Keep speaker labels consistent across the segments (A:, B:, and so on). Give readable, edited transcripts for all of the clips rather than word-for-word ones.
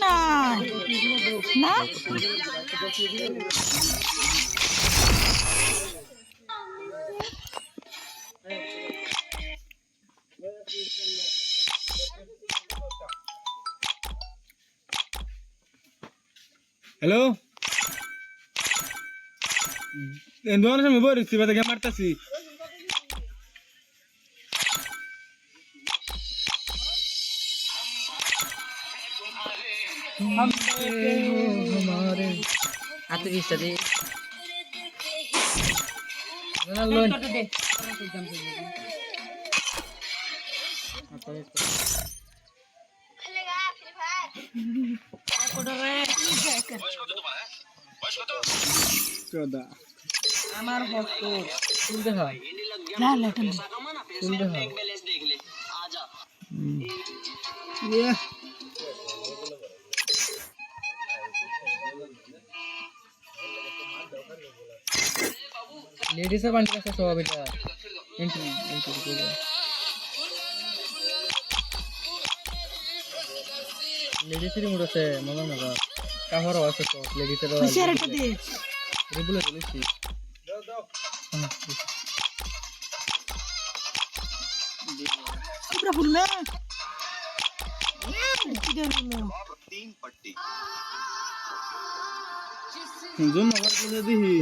A: না না
B: হ্যালো দোকানের সামনে বই রেখেছি বাদে মারতাছি हमारे
C: হাতে দিছে দে না লোন
B: चौदह
C: আমার ভক্ত শুনতে হয়
A: লা লা টান
C: শুনতে হয়
B: ये
C: লেডিস এর বান্টি আছে সব এটা এন্ট্রি এন্ট্রি করে লেডিস এর মুড আছে মজা মজা কাভার আছে সব লেডিস এর
A: শেয়ারটা দে
C: রেগুলার বলেছি
A: पूरा फुल में किधर में
B: जो मगर को दे ही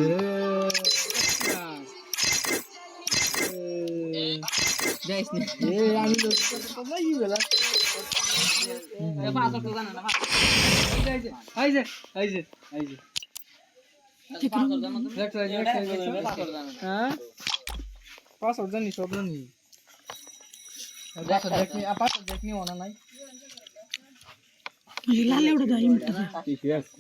C: যাইস নি
B: ए আমি লোক তো ভাই বেলা আইছে আইছে আইছে হ্যাঁ পাসওয়ার্ড জানি সব জানি
C: পাসওয়ার্ড দেখনি ওনা নাই
A: लाल उड़ दाई मिटा
B: ঠিক আছে